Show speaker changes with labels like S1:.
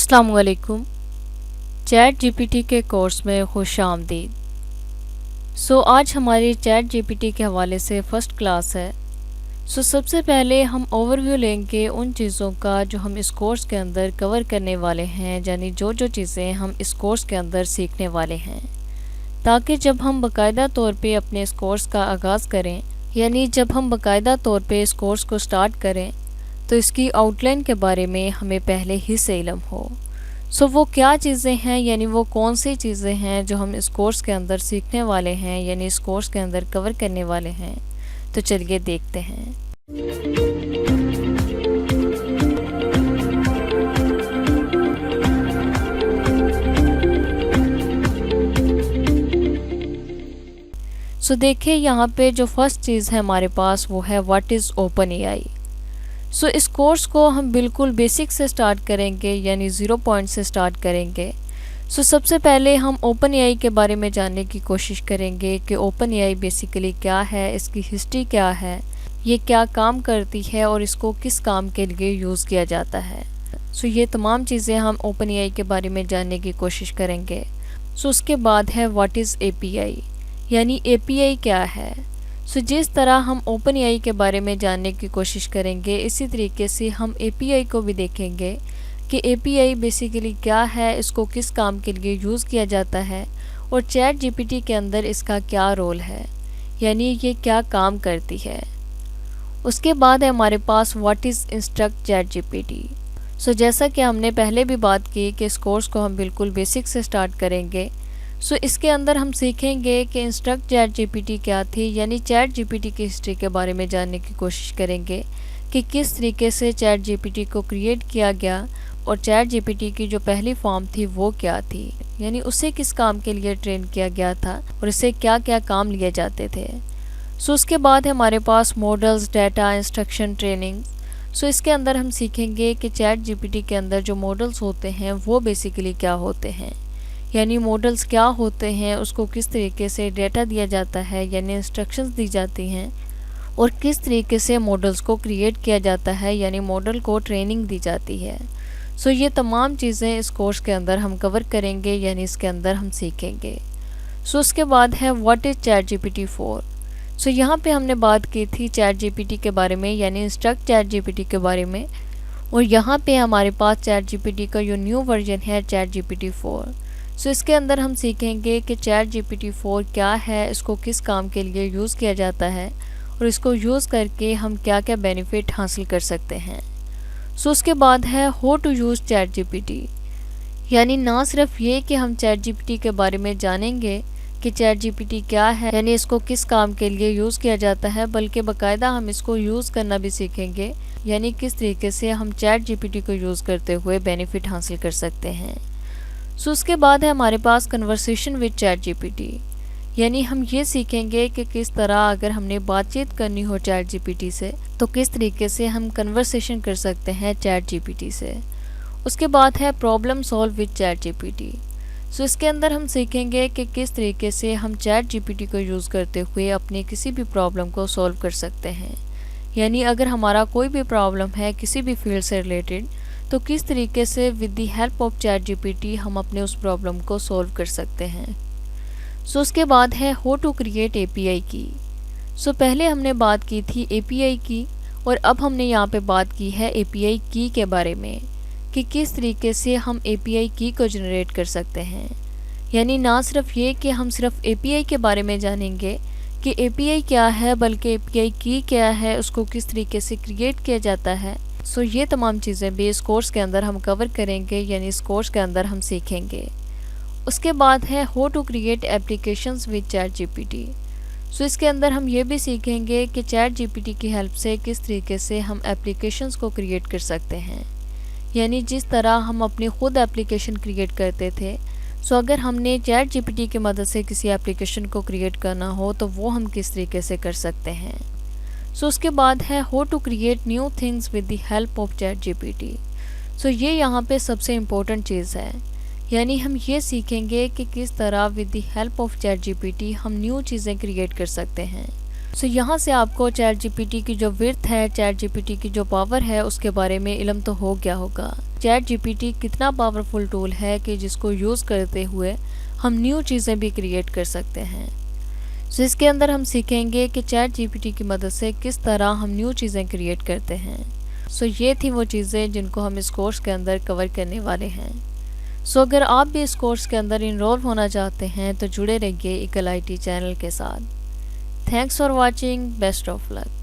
S1: अस्सलाम वालेकुम। Chat GPT के कोर्स में खुश आमदीद। आज हमारी चैट जीपीटी के हवाले से फ़र्स्ट क्लास है। सबसे पहले हम ओवरव्यू लेंगे उन चीज़ों का जो हम इस कोर्स के अंदर कवर करने वाले हैं, यानी जो चीज़ें हम इस कोर्स के अंदर सीखने वाले हैं, ताकि जब हम बाकायदा तौर पे अपने इस कोर्स का आगाज़ करें, यानी जब हम बाकायदा तौर पे इस कोर्स को स्टार्ट करें तो इसकी आउटलाइन के बारे में हमें पहले ही से इल्म हो। वो क्या चीज़ें हैं, यानी वो कौन सी चीज़ें हैं जो हम इस कोर्स के अंदर सीखने वाले हैं, यानी इस कोर्स के अंदर कवर करने वाले हैं। तो चलिए देखते हैं। देखिए यहाँ पे जो फर्स्ट चीज़ है हमारे पास वो है व्हाट इज़ ओपन एआई। इस कोर्स को हम बिल्कुल बेसिक से स्टार्ट करेंगे, यानी 0 पॉइंट से स्टार्ट करेंगे। सबसे पहले हम ओपन एआई के बारे में जानने की कोशिश करेंगे कि ओपन एआई बेसिकली क्या है, इसकी हिस्ट्री क्या है, ये क्या काम करती है और इसको किस काम के लिए यूज़ किया जाता है। ये तमाम चीज़ें हम ओपन एआई के बारे में जानने की कोशिश करेंगे। उसके बाद है व्हाट इज़ एपीआई, यानी एपीआई क्या है। जिस तरह हम ओपन एआई के बारे में जानने की कोशिश करेंगे, इसी तरीके से हम एपीआई को भी देखेंगे कि एपीआई बेसिकली क्या है, इसको किस काम के लिए यूज़ किया जाता है और चैट जीपीटी के अंदर इसका क्या रोल है, यानी ये क्या काम करती है। उसके बाद है हमारे पास what is instruct chat GPT. जैसा कि हमने पहले भी बात की कि इस कोर्स को हम बिल्कुल बेसिक से स्टार्ट करेंगे। इसके अंदर हम सीखेंगे कि इंस्ट्रक्ट चैट जीपीटी क्या थी, यानी चैट जीपीटी की हिस्ट्री के बारे में जानने की कोशिश करेंगे कि किस तरीके से चैट जीपीटी को क्रिएट किया गया और चैट जीपीटी की जो पहली फॉर्म थी वो क्या थी, यानी उसे किस काम के लिए ट्रेन किया गया था और इससे क्या क्या काम लिए जाते थे। उसके बाद है हमारे पास मॉडल्स, डाटा, इंस्ट्रक्शन, ट्रेनिंग। इसके अंदर हम सीखेंगे कि चैट जीपीटी के अंदर जो मॉडल्स होते हैं वो बेसिकली क्या होते हैं, यानी मॉडल्स क्या होते हैं, उसको किस तरीके से डेटा दिया जाता है, यानी इंस्ट्रक्शंस दी जाती हैं और किस तरीके से मॉडल्स को क्रिएट किया जाता है, यानी मॉडल को ट्रेनिंग दी जाती है। ये तमाम चीज़ें इस कोर्स के अंदर हम कवर करेंगे, यानी इसके अंदर हम सीखेंगे। उसके बाद है व्हाट इज़ चैट जीपीटी 4। यहाँ पे हमने बात की थी चैट जीपीटी के बारे में, यानी इंस्ट्रक्ट चैट जीपीटी के बारे में, और यहाँ पे हमारे पास चैट जीपीटी का जो न्यू वर्जन है चैट जीपीटी 4। इसके अंदर हम सीखेंगे कि चैट जीपीटी 4 क्या है, इसको किस काम के लिए यूज़ किया जाता है और इसको यूज़ करके हम क्या क्या बेनिफिट हासिल कर सकते हैं। उसके बाद है how to use ChatGPT, यानी ना सिर्फ ये कि हम चैट जीपीटी के बारे में जानेंगे कि चैट जीपीटी क्या है, यानी इसको किस काम के लिए यूज़ किया जाता है, बल्कि बाकायदा हम इसको यूज़ करना भी सीखेंगे, यानी किस तरीके से हम चैट जीपीटी को यूज़ करते हुए बेनिफिट हासिल कर सकते हैं। उसके बाद है हमारे पास कन्वर्सेशन विद चैट जीपीटी, यानी हम ये सीखेंगे कि किस तरह अगर हमने बातचीत करनी हो चैट जीपीटी से तो किस तरीके से हम कन्वर्सेशन कर सकते हैं चैट जीपीटी से। उसके बाद है problem solve with ChatGPT. इसके अंदर हम सीखेंगे कि किस तरीके से हम चैट जीपीटी को यूज़ करते हुए अपनी किसी भी प्रॉब्लम को सॉल्व कर सकते हैं, यानी अगर हमारा कोई भी प्रॉब्लम है किसी भी फील्ड से रिलेटेड तो किस तरीके से with the help of chat GPT हम अपने उस प्रॉब्लम को सॉल्व कर सकते हैं। उसके बाद है हाउ टू क्रिएट एपीआई की। पहले हमने बात की थी एपीआई की और अब हमने यहाँ पे बात की है एपीआई की के बारे में कि किस तरीके से हम एपीआई की को जनरेट कर सकते हैं, यानी ना सिर्फ ये कि हम सिर्फ एपीआई के बारे में जानेंगे कि एपीआई क्या है, बल्कि एपीआई की क्या है, उसको किस तरीके से क्रिएट किया जाता है। ये तमाम चीज़ें भी इस कोर्स के अंदर हम कवर करेंगे, यानी इस कोर्स के अंदर हम सीखेंगे। उसके बाद है how to create applications with ChatGPT. इसके अंदर हम ये भी सीखेंगे कि चैट जीपीटी की हेल्प से किस तरीके से हम एप्लीकेशंस को क्रिएट कर सकते हैं, यानी जिस तरह हम अपनी खुद एप्लीकेशन क्रिएट करते थे, अगर हमने चैट जीपीटी की मदद से किसी एप्लीकेशन को क्रिएट करना हो तो वो हम किस तरीके से कर सकते हैं। उसके बाद है how to create new things with the help of ChatGPT. ये यहाँ पे सबसे इम्पोर्टेंट चीज़ है, यानी हम ये सीखेंगे कि किस तरह with the help of chat GPT हम न्यू चीज़ें क्रिएट कर सकते हैं। सो यहाँ से आपको चैट जीपीटी की जो विड्थ है, चैट जीपीटी की जो पावर है, उसके बारे में इल्म तो हो गया होगा। चैट जीपीटी कितना पावरफुल टूल है कि जिसको यूज़ करते हुए हम न्यू चीज़ें भी क्रिएट कर सकते हैं। सो इसके अंदर हम सीखेंगे कि चैट जीपीटी की मदद से किस तरह हम न्यू चीज़ें क्रिएट करते हैं। सो ये थी वो चीज़ें जिनको हम इस कोर्स के अंदर कवर करने वाले हैं। सो अगर आप भी इस कोर्स के अंदर इनरोल होना चाहते हैं तो जुड़े रहिए ईगल IT चैनल के साथ। Thanks for watching, best of luck.